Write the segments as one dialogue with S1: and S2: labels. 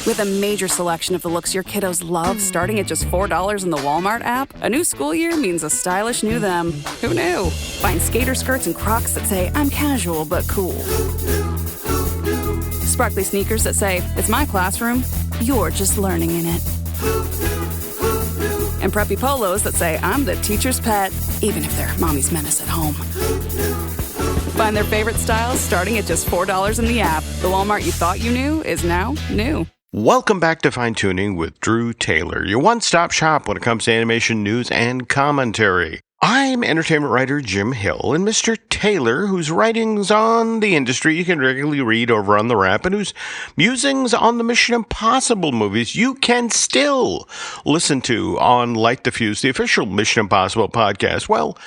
S1: With a major selection of the looks your kiddos love starting at just $4 in the Walmart app, a new school year means a stylish new them. Who knew? Find skater skirts and Crocs that say, I'm casual but cool. Sparkly sneakers that say, it's my classroom, you're just learning in it. And preppy polos that say, I'm the teacher's pet, even if they're mommy's menace at home. Find their favorite styles starting at just $4 in the app. The Walmart you thought you knew is now new.
S2: Welcome back to Fine Tuning with Drew Taylor, your one-stop shop when it comes to animation news and commentary. I'm entertainment writer Jim Hill, and Mr. Taylor, whose writings on the industry you can regularly read over on the Wrap, and whose musings on the Mission Impossible movies you can still listen to on Light the Fuse, the official Mission Impossible podcast. Well,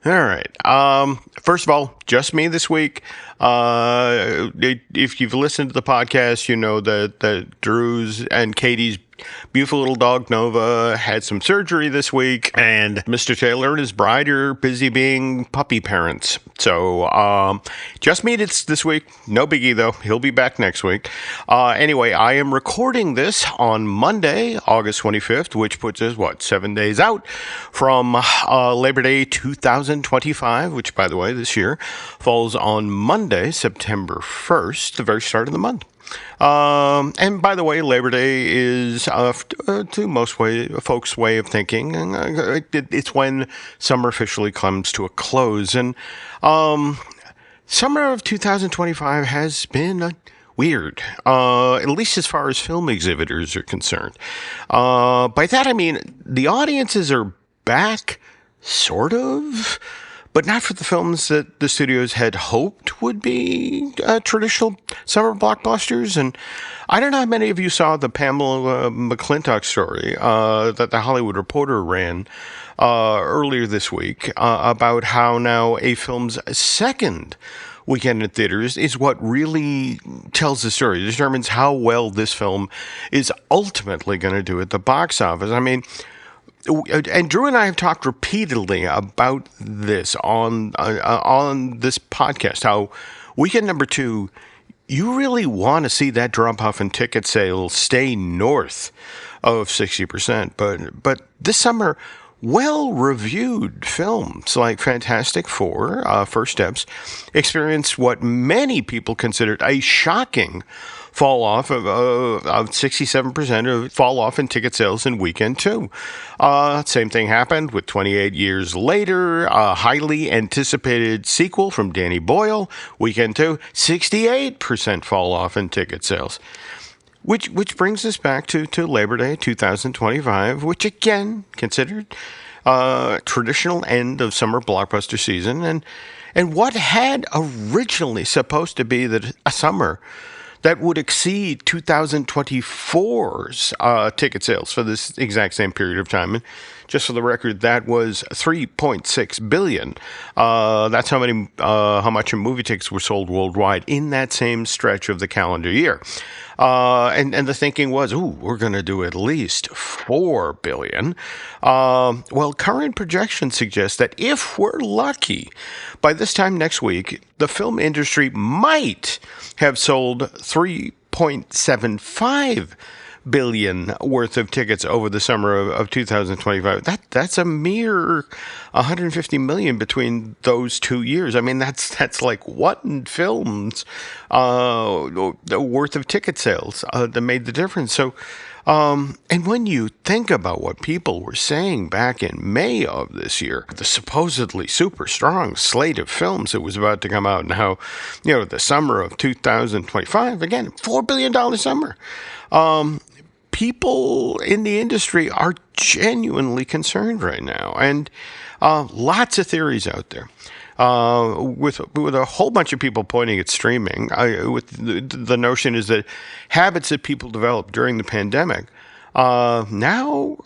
S2: all right. First of all, just me this week. If you've listened to the podcast, you know that Drew's and Katie's beautiful little dog Nova had some surgery this week, and Mr. Taylor and his bride are busy being puppy parents. So just me this week. No biggie, though. He'll be back next week. Anyway, I am recording this on Monday, August 25th, which puts us, 7 days out from Labor Day 2025, which, by the way, this year falls on Monday, September 1st, the very start of the month. And by the way, Labor Day is, to most folks' way of thinking, it's when summer officially comes to a close. And summer of 2025 has been weird, at least as far as film exhibitors are concerned. By that I mean the audiences are back, sort of, but not for the films that the studios had hoped would be traditional summer blockbusters. And I don't know how many of you saw the Pamela McClintock story that the Hollywood Reporter ran earlier this week about how now a film's second weekend in theaters is what really tells the story, determines how well this film is ultimately going to do at the box office. I mean, and Drew and I have talked repeatedly about this on this podcast, how weekend number 2, you really want to see that drop-off in ticket sales stay north of 60%. But this summer, well-reviewed films like Fantastic Four, First Steps, experienced what many people considered a shocking fall off of 67% of fall off in ticket sales in weekend 2. Same thing happened with 28 years later, a highly anticipated sequel from Danny Boyle, weekend 2, 68% fall off in ticket sales. Which brings us back to Labor Day 2025, which again considered traditional end of summer blockbuster season, and what had originally supposed to be a summer that would exceed 2024's ticket sales for this exact same period of time. And just for the record, that was $3.6 billion. That's how much movie tickets were sold worldwide in that same stretch of the calendar year. And the thinking was, we're going to do at least $4 billion. Well, current projections suggest that if we're lucky, by this time next week, the film industry might have sold $3.75 billion worth of tickets over the summer of 2025. That's a mere 150 million between those 2 years. I mean, that's like one film's worth of ticket sales that made the difference. So, and when you think about what people were saying back in May of this year, the supposedly super strong slate of films that was about to come out, and how, the summer of 2025, again, $4 billion summer. People in the industry are genuinely concerned right now, and lots of theories out there. With a whole bunch of people pointing at streaming, with the notion is that habits that people developed during the pandemic now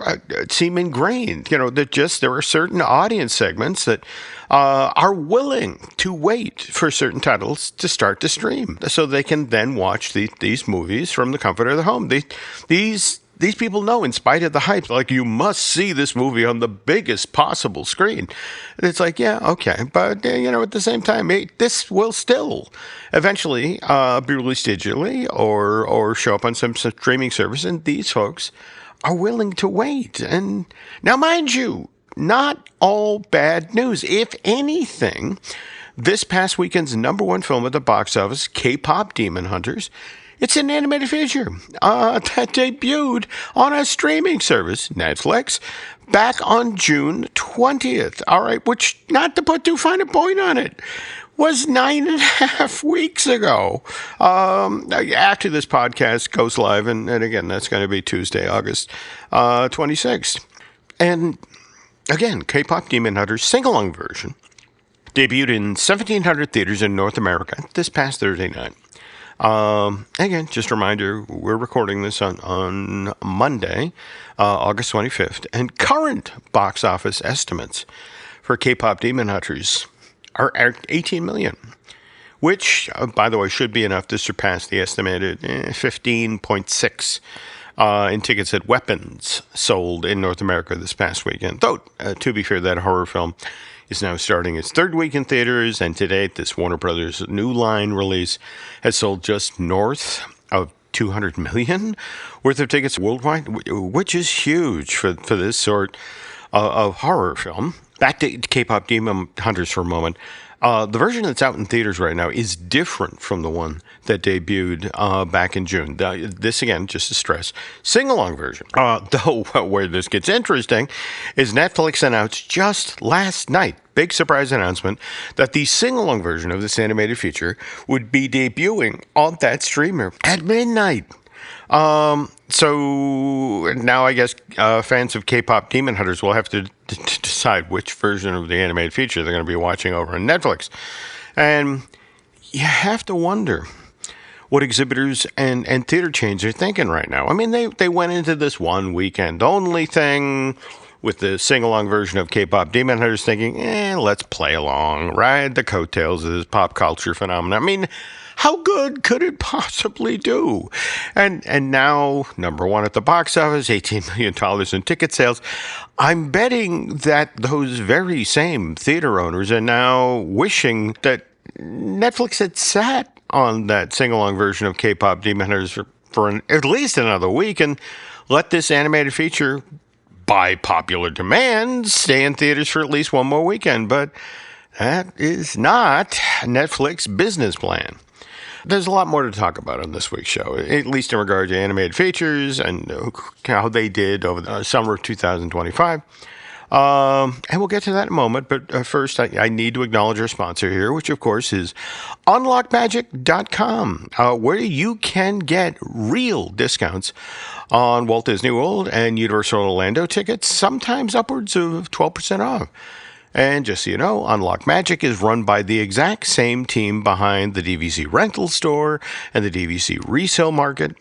S2: seem ingrained. That there are certain audience segments that are willing to wait for certain titles to start to stream, so they can then watch these movies from the comfort of their home. These these people know, in spite of the hype, like, you must see this movie on the biggest possible screen. It's like, yeah, okay. But, at the same time, this will still eventually be released digitally or show up on some streaming service. And these folks are willing to wait. And now, mind you, not all bad news. If anything, this past weekend's number one film at the box office, K-Pop Demon Hunters, it's an animated feature that debuted on a streaming service, Netflix, back on June 20th. All right, which, not to put too fine a point on it, was 9.5 weeks ago. After this podcast goes live, and again, that's going to be Tuesday, August 26th. And again, K-Pop Demon Hunters sing-along version debuted in 1,700 theaters in North America this past Thursday night. Again, just a reminder, we're recording this on Monday, August 25th, and current box office estimates for K-Pop Demon Hunters are at 18 million, which, by the way, should be enough to surpass the estimated 15.6 in tickets at Weapons sold in North America this past weekend. Though, to be fair, that horror film is now starting its third week in theaters, and to date, this Warner Brothers New Line release has sold just north of 200 million worth of tickets worldwide, which is huge for this sort of horror film. Back to K-Pop Demon Hunters for a moment. The version that's out in theaters right now is different from the one that debuted back in June. This, again, just to stress, sing-along version. Though where this gets interesting is Netflix announced just last night, big surprise announcement, that the sing-along version of this animated feature would be debuting on that streamer at midnight. So now I guess fans of K-Pop Demon Hunters will have to decide which version of the animated feature they're going to be watching over on Netflix. And you have to wonder what exhibitors and theater chains are thinking right now. I mean, they went into this one weekend only thing with the sing-along version of K-Pop Demon Hunters thinking, let's play along, ride the coattails of this pop culture phenomenon. I mean, how good could it possibly do? And now, number one at the box office, $18 million in ticket sales. I'm betting that those very same theater owners are now wishing that Netflix had sat on that sing-along version of K-Pop Demon Hunters for at least another week and let this animated feature, by popular demand, stay in theaters for at least one more weekend. But that is not Netflix's business plan. There's a lot more to talk about on this week's show, at least in regard to animated features and how they did over the summer of 2025. And we'll get to that in a moment. But first, I need to acknowledge our sponsor here, which, of course, is unlockmagic.com, where you can get real discounts on Walt Disney World and Universal Orlando tickets, sometimes upwards of 12% off. And just so you know, Unlock Magic is run by the exact same team behind the DVC rental store and the DVC resale market.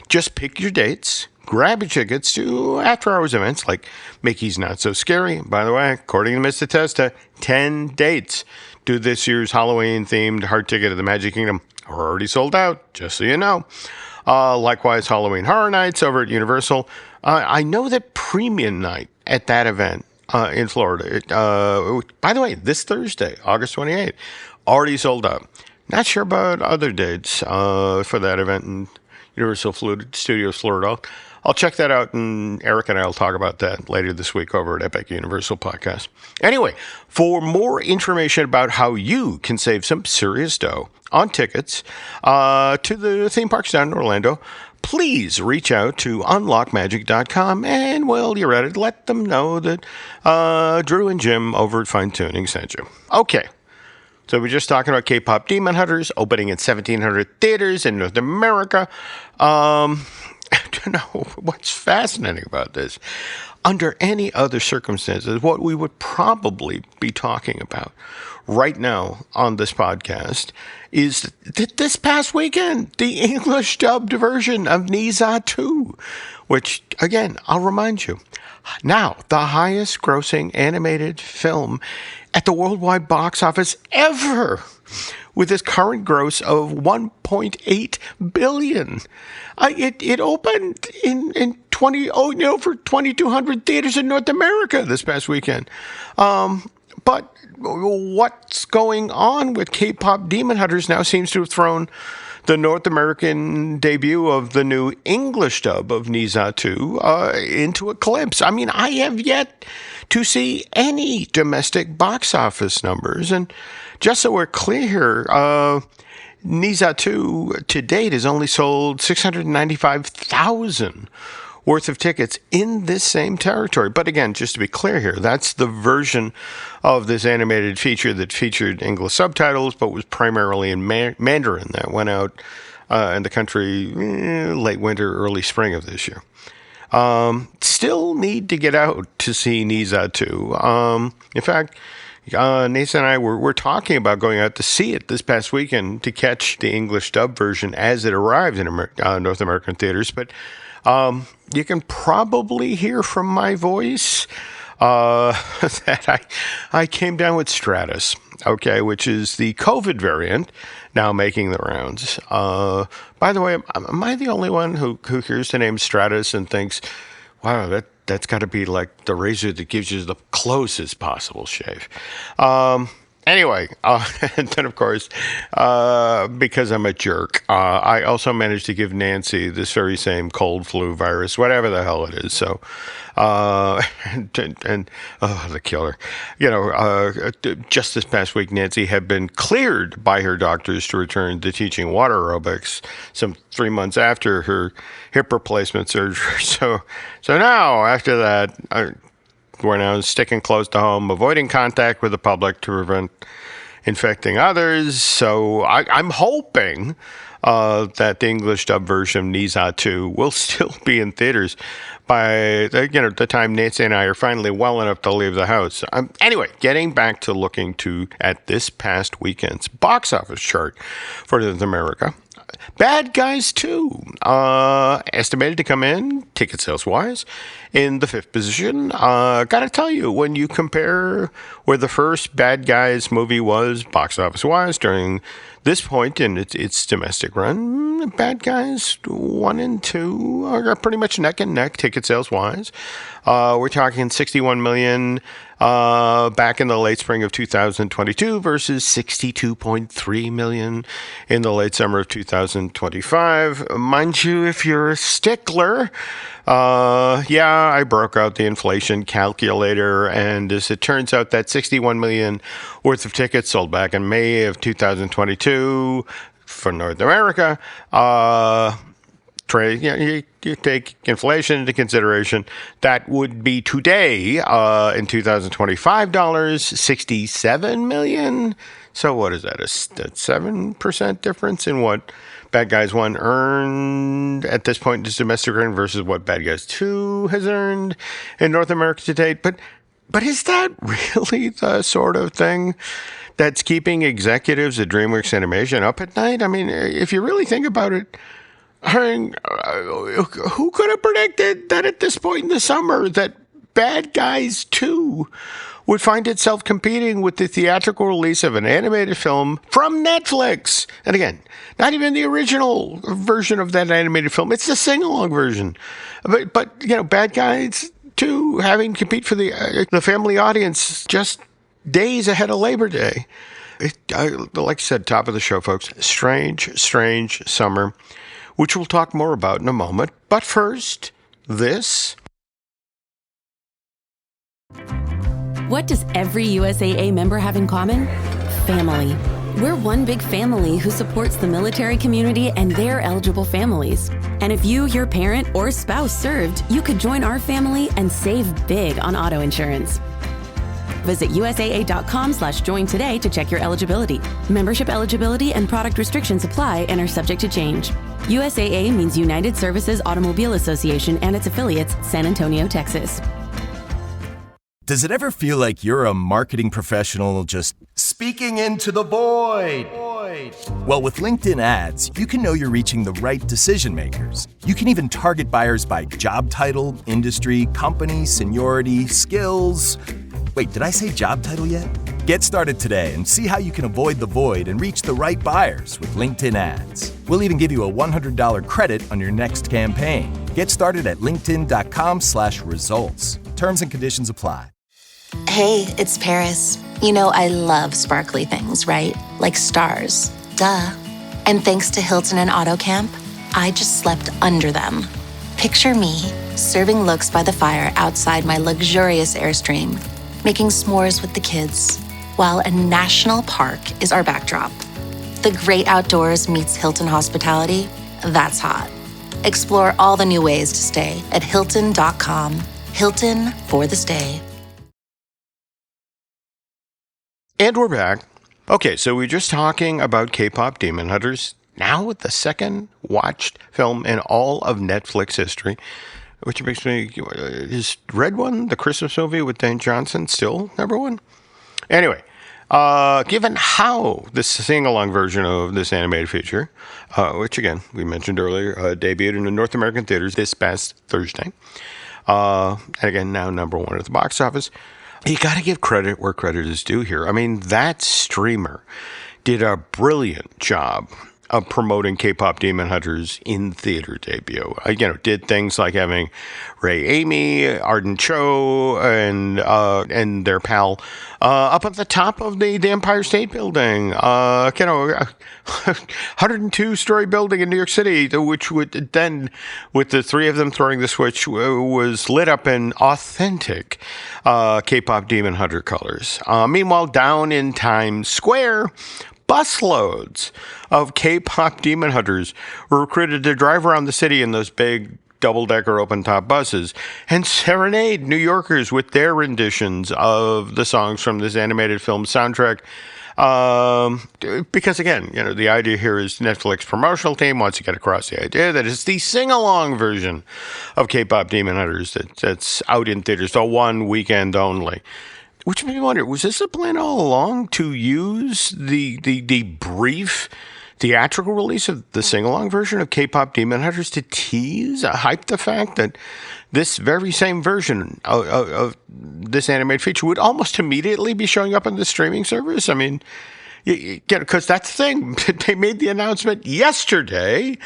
S2: Just pick your dates, grab your tickets to after-hours events like Mickey's Not So Scary. By the way, according to Mr. Testa, 10 dates to this year's Halloween-themed hard ticket to the Magic Kingdom are already sold out, just so you know. Likewise, Halloween Horror Nights over at Universal. I know that Premium Night at that event in Florida, by the way, this Thursday, August 28th, already sold out. Not sure about other dates for that event in Universal Studios Florida. I'll check that out, and Eric and I will talk about that later this week over at Epic Universal Podcast. Anyway, for more information about how you can save some serious dough on tickets to the theme parks down in Orlando, please reach out to unlockmagic.com, and while you're at it, let them know that Drew and Jim over at Fine Tuning sent you. Okay, so we're just talking about K-Pop Demon Hunters opening in 1,700 theaters in North America. I don't know what's fascinating about this. Under any other circumstances, what we would probably be talking about right now on this podcast is that this past weekend, the English dubbed version of Ne Zha 2, which, again, I'll remind you, now the highest grossing animated film at the worldwide box office ever, with its current gross of $1.8 billion. It opened in for 2,200 theaters in North America this past weekend. But what's going on with K-Pop Demon Hunters now seems to have thrown the North American debut of the new English dub of Ne Zha 2 into eclipse. I mean, I have yet to see any domestic box office numbers. And just so we're clear here, Ne Zha 2 to date has only sold 695,000 worth of tickets in this same territory. But again, just to be clear here, that's the version of this animated feature that featured English subtitles, but was primarily in Mandarin that went out in the country late winter, early spring of this year. Still need to get out to see Ne Zha 2. In fact, Nathan and I were talking about going out to see it this past weekend to catch the English dub version as it arrives in North American theaters. But you can probably hear from my voice that I came down with Stratus, okay, which is the COVID variant now making the rounds. By the way, am I the only one who hears the name Stratus and thinks, wow, that's got to be like the razor that gives you the closest possible shave? Anyway, and then, of course, because I'm a jerk, I also managed to give Nancy this very same cold flu virus, whatever the hell it is. So, the killer. Just this past week, Nancy had been cleared by her doctors to return to teaching water aerobics some 3 months after her hip replacement surgery. So now, after that, we're now sticking close to home, avoiding contact with the public to prevent infecting others. So I'm hoping that the English dub version of Ne Zha 2 will still be in theaters by the time Nancy and I are finally well enough to leave the house. Anyway, getting back to looking at this past weekend's box office chart for North America. Bad Guys 2, estimated to come in, ticket sales-wise, in the 5th position. Gotta tell you, when you compare where the first Bad Guys movie was, box office-wise, during this point in its domestic run, Bad Guys 1 and 2 are pretty much neck and neck, ticket sales-wise. We're talking 61 million back in the late spring of 2022 versus 62.3 million in the late summer of 2025. Mind you, if you're a stickler, I broke out the inflation calculator, and as it turns out, that 61 million worth of tickets sold back in May of 2022 for North America. You take inflation into consideration, that would be today in 2025 dollars, 67 million. So what is that? A 7% difference in what Bad Guys 1 earned at this point in its domestic run versus what Bad Guys 2 has earned in North America to date. But is that really the sort of thing that's keeping executives at DreamWorks Animation up at night? I mean, if you really think about it, who could have predicted that at this point in the summer that Bad Guys 2 would find itself competing with the theatrical release of an animated film from Netflix? And again, not even the original version of that animated film. It's the sing-along version. But Bad Guys 2 having to compete for the family audience just days ahead of Labor Day. Like I said, top of the show, folks, strange summer, which we'll talk more about in a moment. But first, this.
S3: What does every USAA member have in common? Family. We're one big family who supports the military community and their eligible families. And if you, your parent, or spouse served, you could join our family and save big on auto insurance. Visit USAA.com/join today to check your eligibility. Membership eligibility and product restrictions apply and are subject to change. USAA means United Services Automobile Association and its affiliates, San Antonio, Texas.
S4: Does it ever feel like you're a marketing professional just speaking into the void? Well, with LinkedIn ads, you can know you're reaching the right decision makers. You can even target buyers by job title, industry, company, seniority, skills. Wait, did I say job title yet? Get started today and see how you can avoid the void and reach the right buyers with LinkedIn ads. We'll even give you a $100 credit on your next campaign. Get started at linkedin.com/results. Terms and conditions apply.
S5: Hey, it's Paris. You know I love sparkly things, right? Like stars. Duh. And thanks to Hilton and AutoCamp, I just slept under them. Picture me, serving looks by the fire outside my luxurious Airstream, making s'mores with the kids, while a national park is our backdrop. The great outdoors meets Hilton hospitality. That's hot. Explore all the new ways to stay at Hilton.com. Hilton for the stay.
S2: And we're back. Okay, so we're just talking about K-Pop Demon Hunters, now with the second watched film in all of Netflix history, which makes me, is Red One, the Christmas movie with Dane Johnson, still number one? Anyway, given how this sing-along version of this animated feature, which again, we mentioned earlier, debuted in the North American theaters this past Thursday, and again, now number one at the box office, you got to give credit where credit is due here. I mean, that streamer did a brilliant job of promoting K-Pop Demon Hunters in theater debut. Did things like having Ray Amy, Arden Cho, and their pal up at the top of the Empire State Building. 102-story building in New York City, which would then, with the three of them throwing the switch, was lit up in authentic K-Pop Demon Hunter colors. Meanwhile, down in Times Square, busloads of K-Pop Demon Hunters were recruited to drive around the city in those big double-decker open-top buses and serenade New Yorkers with their renditions of the songs from this animated film soundtrack. Because again, the idea here is Netflix promotional team wants to get across the idea that it's the sing-along version of K-Pop Demon Hunters that's out in theaters, so one weekend only. Which made me wonder, was this a plan all along to use the brief theatrical release of the sing-along version of K-Pop Demon Hunters to hype the fact that this very same version of this animated feature would almost immediately be showing up on the streaming service? I mean, because that's the thing. They made the announcement yesterday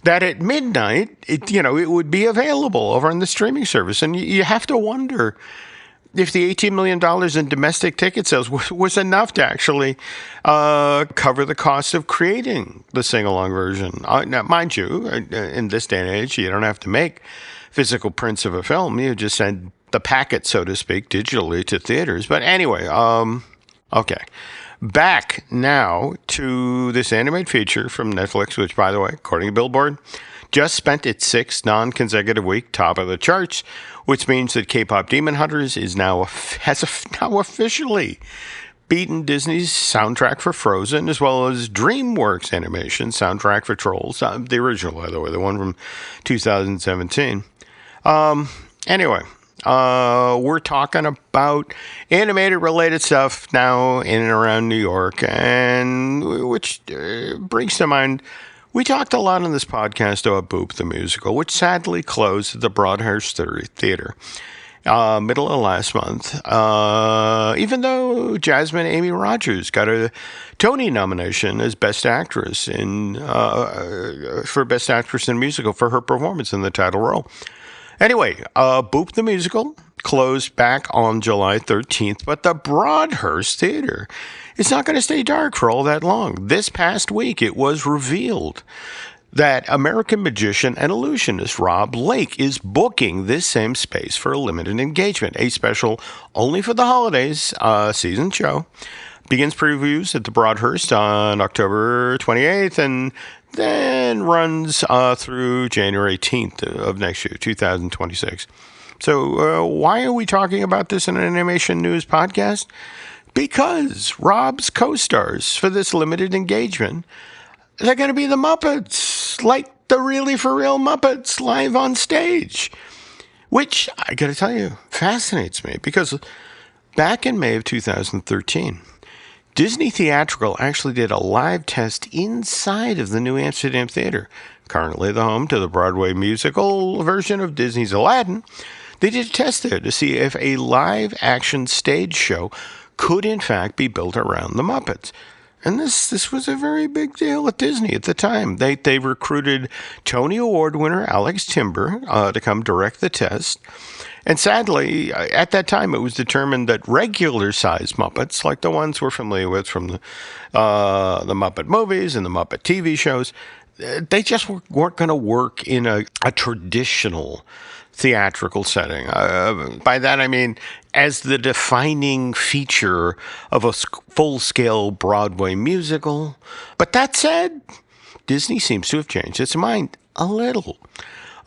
S2: that at midnight, it would be available over on the streaming service. And you have to wonder if the $18 million in domestic ticket sales was enough to actually cover the cost of creating the sing-along version. Now, mind you, in this day and age, you don't have to make physical prints of a film. You just send the packet, so to speak, digitally to theaters. But anyway, okay. Back now to this animated feature from Netflix, which, by the way, according to Billboard, just spent its sixth non-consecutive week top of the charts, which means that K-Pop Demon Hunters has now officially beaten Disney's soundtrack for Frozen, as well as DreamWorks Animation soundtrack for Trolls, the original, by the way, the one from 2017. Anyway, we're talking about animated-related stuff now in and around New York, and which brings to mind, we talked a lot on this podcast about Boop the Musical, which sadly closed at the Broadhurst Theater middle of last month, even though Jasmine Amy Rogers got a Tony nomination as Best Actress for Best Actress in a Musical for her performance in the title role. Anyway, Boop the Musical closed back on July 13th, but the Broadhurst Theater is not going to stay dark for all that long. This past week, it was revealed that American magician and illusionist Rob Lake is booking this same space for a limited engagement, a special only for the holidays season show. Begins previews at the Broadhurst on October 28th and then runs through January 18th of next year, 2026. So why are we talking about this in an animation news podcast? Because Rob's co-stars for this limited engagement, they're going to be the Muppets, like the really for real Muppets live on stage, which I got to tell you fascinates me because back in May of 2013, Disney Theatrical actually did a live test inside of the New Amsterdam Theater, currently the home to the Broadway musical version of Disney's Aladdin. They did a test there to see if a live action stage show could in fact be built around the Muppets. And this was a very big deal at Disney at the time. They recruited Tony Award winner Alex Timber to come direct the test. And sadly, at that time, it was determined that regular-sized Muppets, like the ones we're familiar with from the Muppet movies and the Muppet TV shows, they just weren't going to work in a traditional theatrical setting. By that, I mean as the defining feature of a full-scale Broadway musical. But that said, Disney seems to have changed its mind a little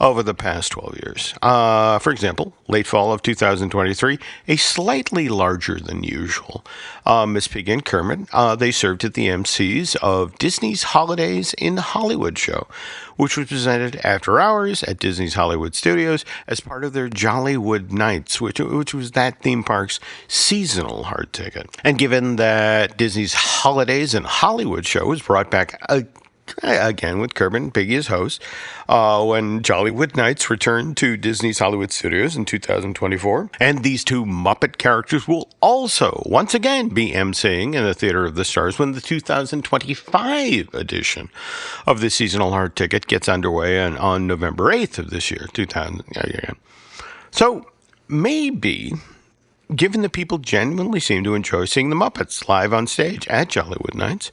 S2: over the past 12 years. For example, late fall of 2023, a slightly larger than usual Miss Piggy and Kermit, they served at the MCs of Disney's Holidays in Hollywood show, which was presented after hours at Disney's Hollywood Studios as part of their Jollywood Nights, which was that theme park's seasonal hard ticket. And given that Disney's Holidays in Hollywood show was brought back again with Kermit and Piggy as hosts, when Jollywood Nights returned to Disney's Hollywood Studios in 2024. And these two Muppet characters will also once again be emceeing in the Theater of the Stars when the 2025 edition of the seasonal hard ticket gets underway on November 8th of this year, 2000. So maybe, given that people genuinely seem to enjoy seeing the Muppets live on stage at Jollywood Nights,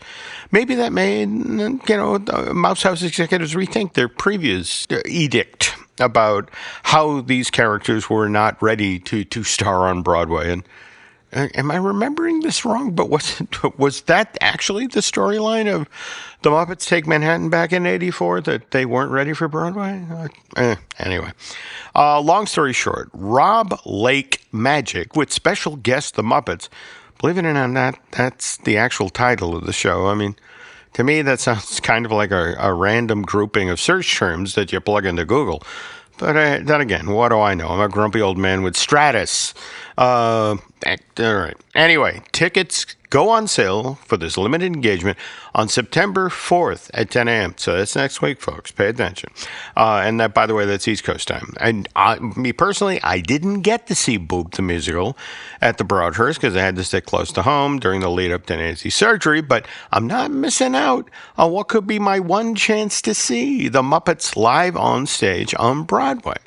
S2: maybe that made, Mouse House executives rethink their previous edict about how these characters were not ready to star on Broadway. And am I remembering this wrong? But was that actually the storyline of the Muppets Take Manhattan back in '84, that they weren't ready for Broadway? Anyway, long story short, Rob Lake Magic with special guest The Muppets. Believe it or not, that's the actual title of the show. I mean, to me, that sounds kind of like a random grouping of search terms that you plug into Google. But then again, what do I know? I'm a grumpy old man with Stratus. All right. Anyway, tickets go on sale for this limited engagement on September 4th at 10 a.m. So that's next week, folks. Pay attention. And that, by the way, that's East Coast time. And me personally, I didn't get to see Boop the musical at the Broadhurst because I had to stay close to home during the lead up to Nancy's surgery. But I'm not missing out on what could be my one chance to see the Muppets live on stage on Broadway.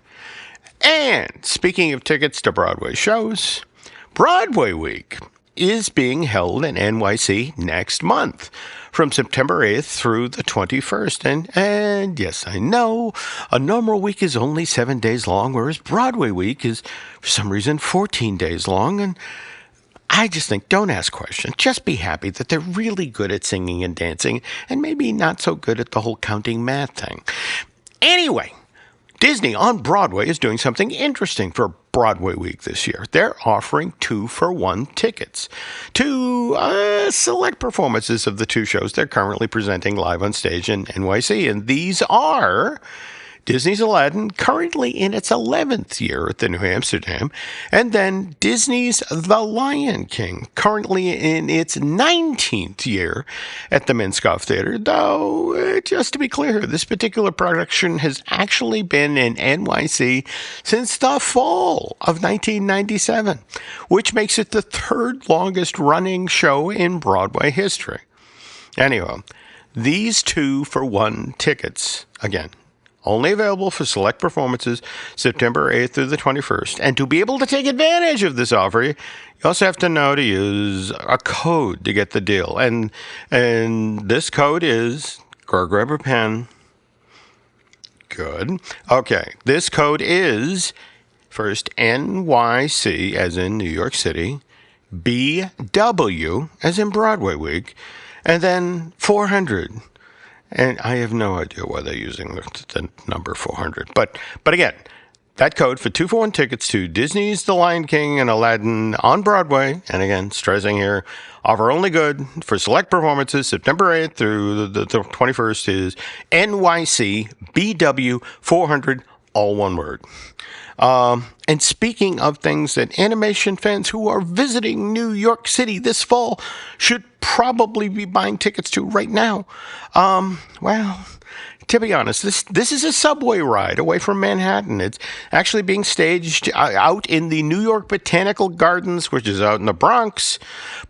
S2: And speaking of tickets to Broadway shows, Broadway Week is being held in NYC next month from September 8th through the 21st. And yes, I know a normal week is only 7 days long, whereas Broadway Week is, for some reason, 14 days long. And I just think, don't ask questions. Just be happy that they're really good at singing and dancing and maybe not so good at the whole counting math thing. Anyway, Disney on Broadway is doing something interesting for Broadway Week this year. They're offering 2-for-1 tickets to select performances of the two shows they're currently presenting live on stage in NYC. And these are Disney's Aladdin, currently in its 11th year at the New Amsterdam, and then Disney's The Lion King, currently in its 19th year at the Minskoff Theater. Though, just to be clear, this particular production has actually been in NYC since the fall of 1997, which makes it the third longest running show in Broadway history. Anyway, these 2-for-1 tickets, again, only available for select performances September 8th through the 21st. And to be able to take advantage of this offer, you also have to know to use a code to get the deal. And this code is, grab a pen. Good. Okay. This code is first NYC, as in New York City, BW, as in Broadway Week, and then 400. And I have no idea why they're using the number 400. But again, that code for 2-for-1 tickets to Disney's The Lion King and Aladdin on Broadway, and again, stressing here, offer only good for select performances September 8th through the 21st, is NYC BW 400, all one word. And speaking of things that animation fans who are visiting New York City this fall should probably be buying tickets to right now, well, to be honest, this is a subway ride away from Manhattan. It's actually being staged out in the New York Botanical Gardens, which is out in the Bronx.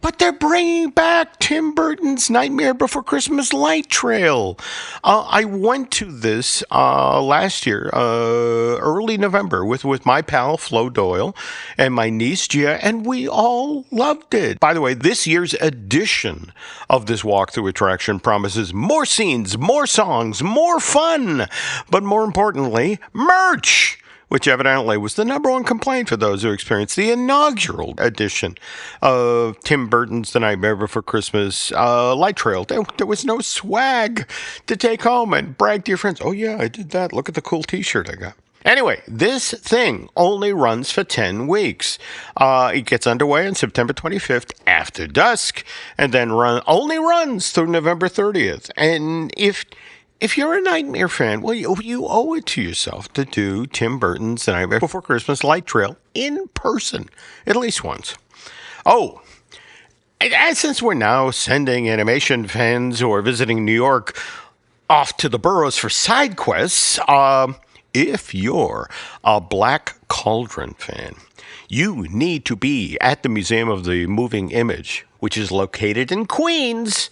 S2: But they're bringing back Tim Burton's Nightmare Before Christmas Light Trail. I went to this last year, early November, with my pal Flo Doyle and my niece Gia, and we all loved it. By the way, this year's edition of this walkthrough attraction promises more scenes, more songs, more fun, but more importantly, merch, which evidently was the number one complaint for those who experienced the inaugural edition of Tim Burton's The Nightmare Before Christmas Light Trail. There was no swag to take home and brag to your friends. Oh yeah, I did that. Look at the cool t-shirt I got. Anyway, this thing only runs for 10 weeks. It gets underway on September 25th after dusk, and then only runs through November 30th. And if you're a Nightmare fan, well, you owe it to yourself to do Tim Burton's The Nightmare Before Christmas Light Trail in person, at least once. Oh, and since we're now sending animation fans who are visiting New York off to the boroughs for side quests, if you're a Black Cauldron fan, you need to be at the Museum of the Moving Image, which is located in Queens,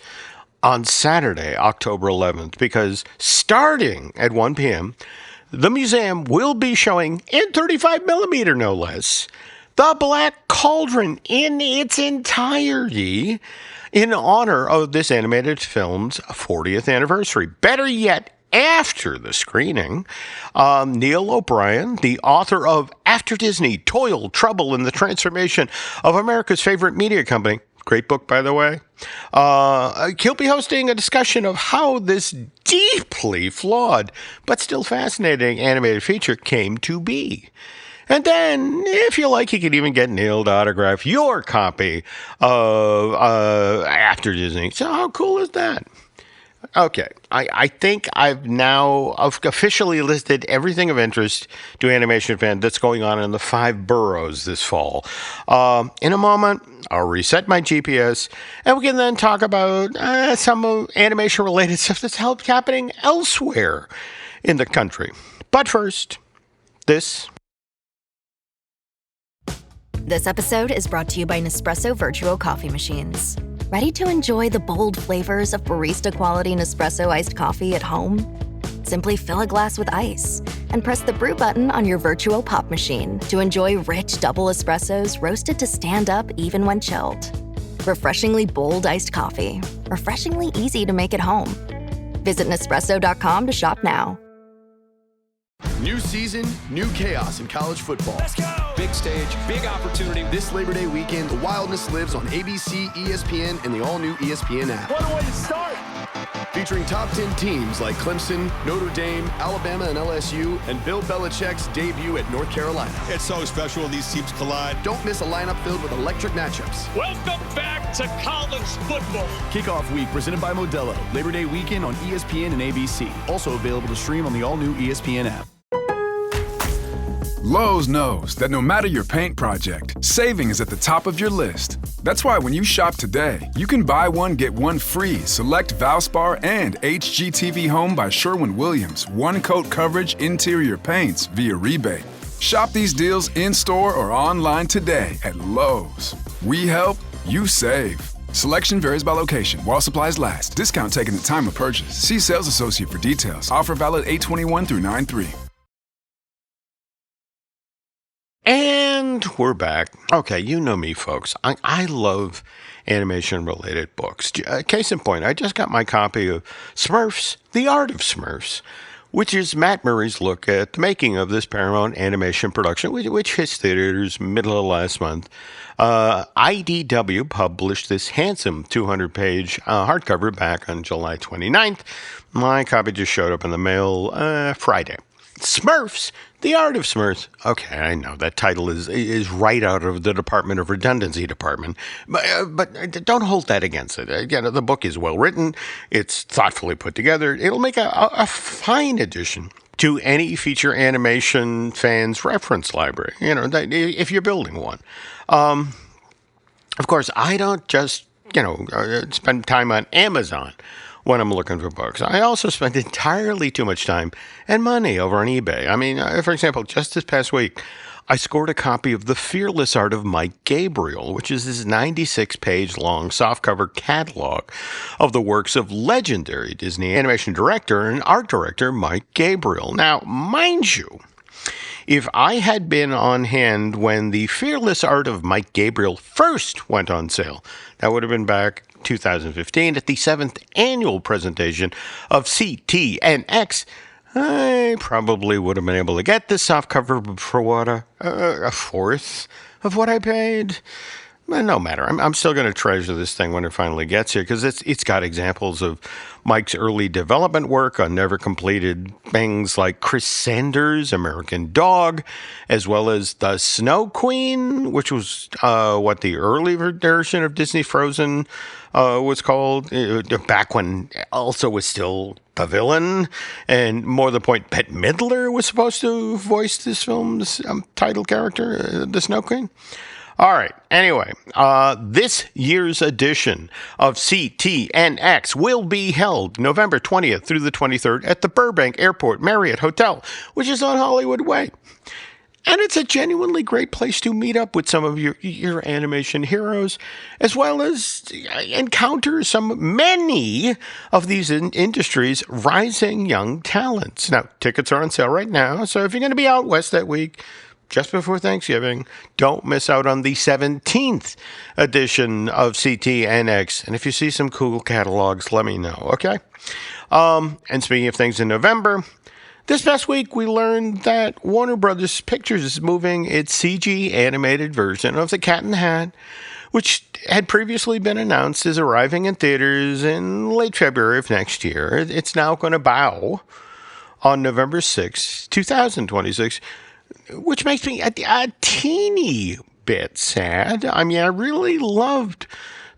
S2: on Saturday, October 11th, because starting at 1 p.m., the museum will be showing, in 35 millimeter no less, the Black Cauldron in its entirety in honor of this animated film's 40th anniversary. Better yet, after the screening, Neil O'Brien, the author of After Disney, Toil, Trouble, and the Transformation of America's Favorite Media Company, great book, by the way, he'll be hosting a discussion of how this deeply flawed but still fascinating animated feature came to be. And then, if you like, you can even get Neil to autograph your copy of After Disney. So how cool is that? Okay, I think I've now officially listed everything of interest to animation fans that's going on in the 5 boroughs this fall. In a moment, I'll reset my GPS, and we can then talk about some animation-related stuff that's happening elsewhere in the country. But first, this.
S6: This episode is brought to you by Nespresso Virtuo Coffee Machines. Ready to enjoy the bold flavors of barista-quality Nespresso iced coffee at home? Simply fill a glass with ice and press the brew button on your Virtuo Pop machine to enjoy rich double espressos roasted to stand up even when chilled. Refreshingly bold iced coffee. Refreshingly easy to make at home. Visit Nespresso.com to shop now.
S7: New season, new chaos in college football.
S8: Let's go! Big stage, big opportunity.
S7: This Labor Day weekend, the wildness lives on ABC, ESPN, and the all-new ESPN app.
S8: What a way to start!
S7: Featuring top 10 teams like Clemson, Notre Dame, Alabama, and LSU, and Bill Belichick's debut at North Carolina.
S9: It's so special when these teams collide.
S7: Don't miss a lineup filled with electric matchups.
S8: Welcome back to college football.
S7: Kickoff week presented by Modelo. Labor Day weekend on ESPN and ABC. Also available to stream on the all-new ESPN app.
S10: Lowe's knows that no matter your paint project, saving is at the top of your list. That's why when you shop today, you can buy one, get one free. Select Valspar and HGTV Home by Sherwin-Williams. One coat coverage interior paints via rebate. Shop these deals in-store or online today at Lowe's. We help, you save. Selection varies by location. While supplies last. Discount taken at time of purchase. See sales associate for details. Offer valid 8/21 through 9/3.
S2: And we're back. Okay, you know me, folks. I love animation-related books. Case in point, I just got my copy of Smurfs, The Art of Smurfs, which is Matt Murray's look at the making of this Paramount animation production, which hits theaters middle of last month. IDW published this handsome 200-page hardcover back on July 29th. My copy just showed up in the mail Friday. Smurfs, The Art of Smurfs. Okay, I know that title is right out of the Department of Redundancy department, but don't hold that against it. Again, the book is well written. It's thoughtfully put together. It'll make a fine addition to any feature animation fan's reference library, if you're building one. Of course, I don't just, spend time on Amazon when I'm looking for books. I also spend entirely too much time and money over on eBay. I mean, for example, just this past week, I scored a copy of The Fearless Art of Mike Gabriel, which is this 96-page long softcover catalog of the works of legendary Disney animation director and art director Mike Gabriel. Now, mind you, if I had been on hand when The Fearless Art of Mike Gabriel first went on sale, that would have been back 2015 at the 7th annual presentation of CTNX, I probably would have been able to get this softcover for what, a fourth of what I paid? No matter. I'm still going to treasure this thing when it finally gets here because it's got examples of Mike's early development work on never completed things like Chris Sanders' American Dog, as well as The Snow Queen, which was what the early version of Disney Frozen was called, back when Elsa was still the villain, and more to the point, Bette Midler was supposed to voice this film's title character, the Snow Queen. All right. Anyway, this year's edition of CTNX will be held November 20th through the 23rd at the Burbank Airport Marriott Hotel, which is on Hollywood Way. And it's a genuinely great place to meet up with some of your animation heroes, as well as encounter many of these industries' rising young talents. Now, tickets are on sale right now, so if you're going to be out west that week, just before Thanksgiving, don't miss out on the 17th edition of CTNX. And if you see some cool catalogs, let me know, okay? And speaking of things in November, this past week we learned that Warner Brothers Pictures is moving its CG animated version of The Cat in the Hat, which had previously been announced as arriving in theaters in late February of next year. It's now going to bow on November 6, 2026, which makes me a teeny bit sad. I mean, I really loved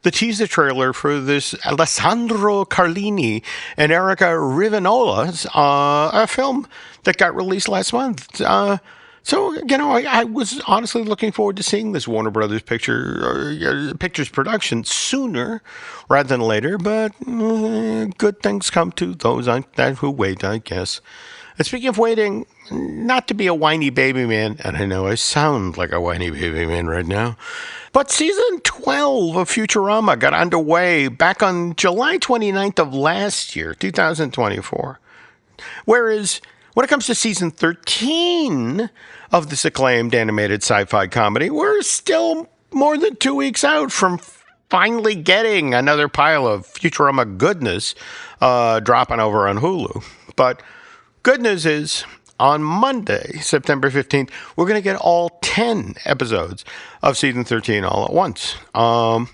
S2: the teaser trailer for this Alessandro Carlini and Erica Rivinola's a film that got released last month. So, I was honestly looking forward to seeing this Warner Brothers Pictures production sooner rather than later, but good things come to those who wait, I guess. And speaking of waiting, not to be a whiny baby man, and I know I sound like a whiny baby man right now, but season 12 of Futurama got underway back on July 29th of last year, 2024. Whereas when it comes to season 13 of this acclaimed animated sci-fi comedy, we're still more than 2 weeks out from finally getting another pile of Futurama goodness dropping over on Hulu. But good news is, on Monday, September 15th, we're going to get all 10 episodes of season 13 all at once. And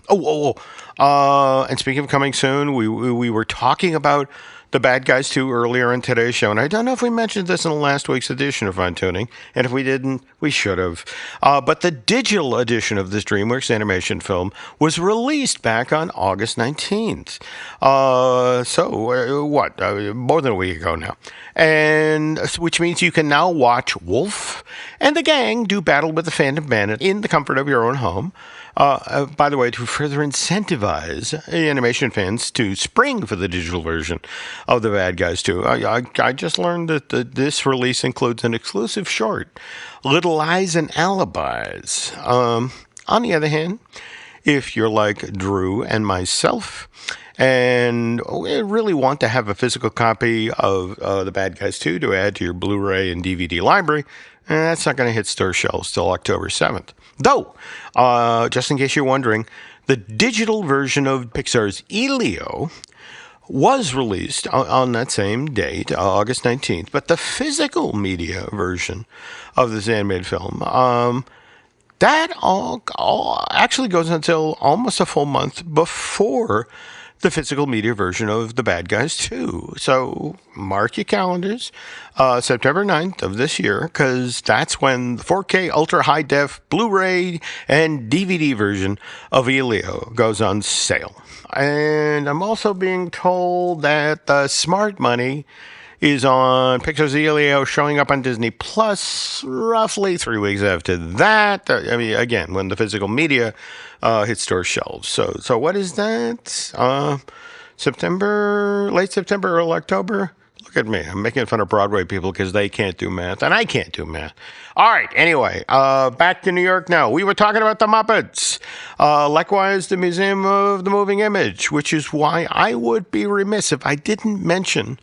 S2: speaking of coming soon, we were talking about The Bad Guys 2 earlier in today's show, and I don't know if we mentioned this in the last week's edition of Fine Tuning, and if we didn't, we should have. But the digital edition of this DreamWorks animation film was released back on August 19th. More than a week ago now. And which means you can now watch Wolf and the gang do battle with the Phantom Bandit in the comfort of your own home. By the way, to further incentivize animation fans to spring for the digital version of The Bad Guys 2, I just learned that this release includes an exclusive short, Little Lies and Alibis. On the other hand, if you're like Drew and myself, and really want to have a physical copy of The Bad Guys 2 to add to your Blu-ray and DVD library, that's not going to hit store shelves till October 7th. Though, just in case you're wondering, the digital version of Pixar's Elio was released on that same date, August 19th, but the physical media version of this animated film, that all actually goes until almost a full month before the physical media version of The Bad Guys 2. So mark your calendars, September 9th of this year, because that's when the 4K Ultra High Def Blu-ray and DVD version of Elio goes on sale. And I'm also being told that the Smart Money is on Pixar's Elio, showing up on Disney Plus roughly 3 weeks after that. I mean, again, when the physical media hits store shelves. So what is that? late September, early October. Look at me. I'm making fun of Broadway people because they can't do math, and I can't do math. All right, anyway, back to New York now. We were talking about the Muppets. Likewise, the Museum of the Moving Image, which is why I would be remiss if I didn't mention,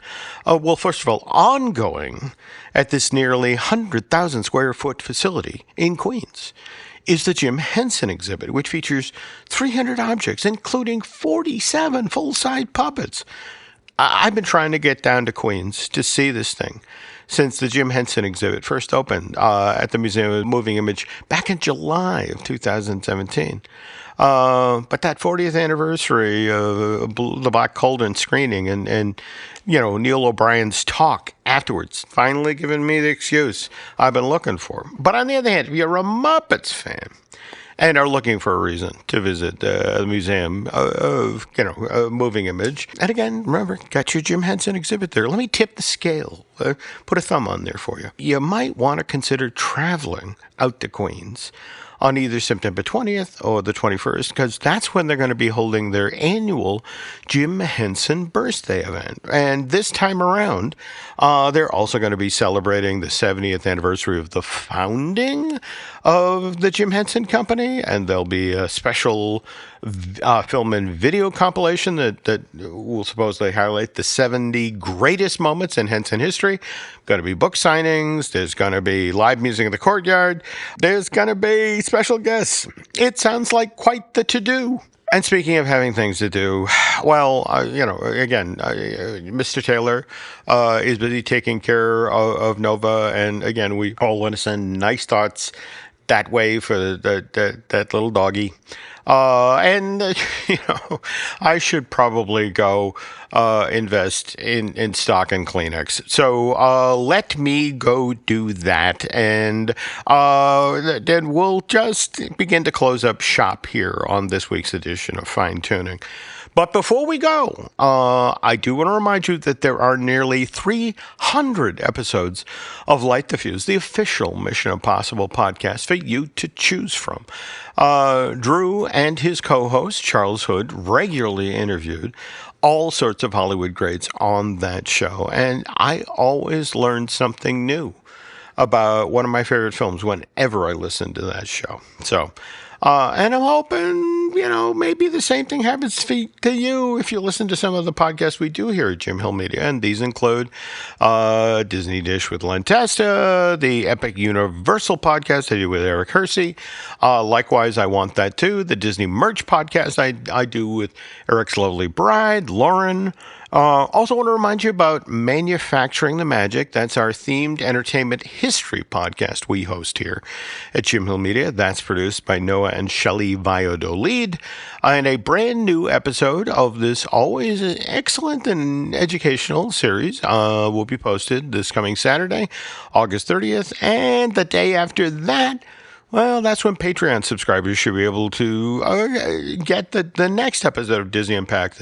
S2: well, first of all, ongoing at this nearly 100,000 square foot facility in Queens is the Jim Henson exhibit, which features 300 objects, including 47 full-size puppets. I've been trying to get down to Queens to see this thing since the Jim Henson exhibit first opened at the Museum of Moving Image back in July of 2017. But that 40th anniversary of the Black Cauldron screening and Neil O'Brien's talk afterwards finally given me the excuse I've been looking for. But on the other hand, if you're a Muppets fan and are looking for a reason to visit the Museum of Moving Image. And again, remember, got your Jim Henson exhibit there. Let me tip the scale. Put a thumb on there for you. You might want to consider traveling out to Queens on either September 20th or the 21st, because that's when they're going to be holding their annual Jim Henson birthday event. And this time around, they're also going to be celebrating the 70th anniversary of the founding of the Jim Henson Company, and there'll be a special film and video compilation that will supposedly highlight the 70 greatest moments in Henson history. Going to be book signings. There's going to be live music in the courtyard. There's going to be special guests. It sounds like quite the to-do. And speaking of having things to do, well, again, Mr. Taylor is busy taking care of Nova. And again, we all want to send nice thoughts that way for that little doggy. I should probably go invest in stock and Kleenex. So let me go do that, and then we'll just begin to close up shop here on this week's edition of Fine Tuning. But before we go, I do want to remind you that there are nearly 300 episodes of Light the Fuse, the official Mission Impossible podcast, for you to choose from. Drew and his co-host, Charles Hood, regularly interviewed all sorts of Hollywood greats on that show. And I always learned something new about one of my favorite films whenever I listen to that show. So, and I'm hoping, maybe the same thing happens to you if you listen to some of the podcasts we do here at Jim Hill Media. And these include Disney Dish with Len Testa, the Epic Universal podcast I do with Eric Hersey. Likewise, I Want That Too, the Disney Merch podcast I do with Eric's lovely bride, Lauren. Also want to remind you about Manufacturing the Magic. That's our themed entertainment history podcast we host here at Jim Hill Media. That's produced by Noah and Shelley Valladolid. And a brand new episode of this always excellent and educational series will be posted this coming Saturday, August 30th. And the day after that, well, that's when Patreon subscribers should be able to get the next episode of Disney Impact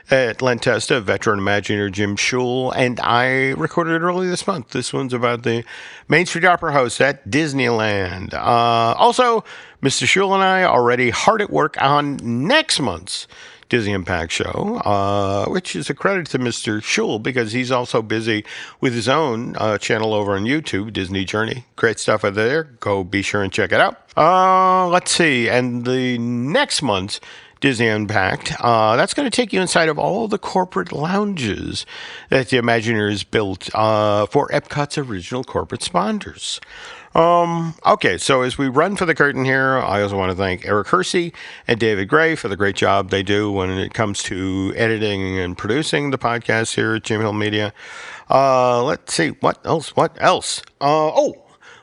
S2: that Len Testa, veteran Imagineer Jim Schul, and I recorded early this month. This one's about the Main Street Opera House at Disneyland. Also, Mr. Schul and I are already hard at work on next month's Disney Impact show, which is a credit to Mr. Schul because he's also busy with his own channel over on YouTube, Disney Journey. Great stuff over there. Go be sure and check it out. Let's see. And the next month's Disney Impact, that's going to take you inside of all the corporate lounges that the Imagineers built for Epcot's original corporate sponsors. Okay, so as we run for the curtain here, I also want to thank Eric Hersey and David Gray for the great job they do when it comes to editing and producing the podcast here at Jim Hill Media. Let's see, what else?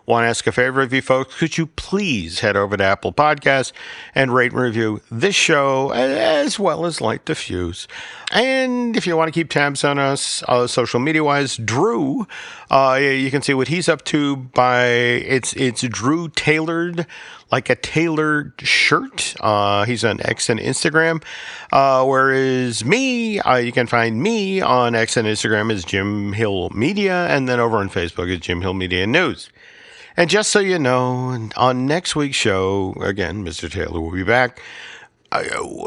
S2: Want to ask a favor of you folks? Could you please head over to Apple Podcasts and rate and review this show as well as Light the Fuse? And if you want to keep tabs on us social media-wise, Drew, you can see what he's up to by it's Drew Tailored, like a tailored shirt. He's on X and Instagram. Whereas me, you can find me on X and Instagram as Jim Hill Media, and then over on Facebook as Jim Hill Media News. And just so you know, on next week's show, again, Mr. Taylor will be back.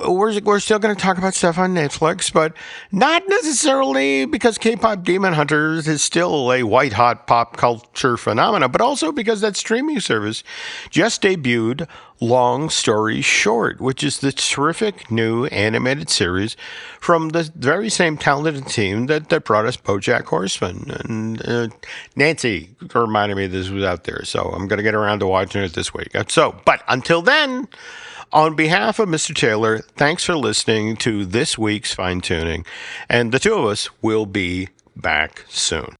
S2: we're still going to talk about stuff on Netflix, but not necessarily because K-Pop Demon Hunters is still a white-hot pop culture phenomenon, but also because that streaming service just debuted Long Story Short, which is the terrific new animated series from the very same talented team that brought us BoJack Horseman. And Nancy reminded me this was out there, so I'm going to get around to watching it this week. But until then, on behalf of Mr. Taylor, thanks for listening to this week's Fine Tuning, and the two of us will be back soon.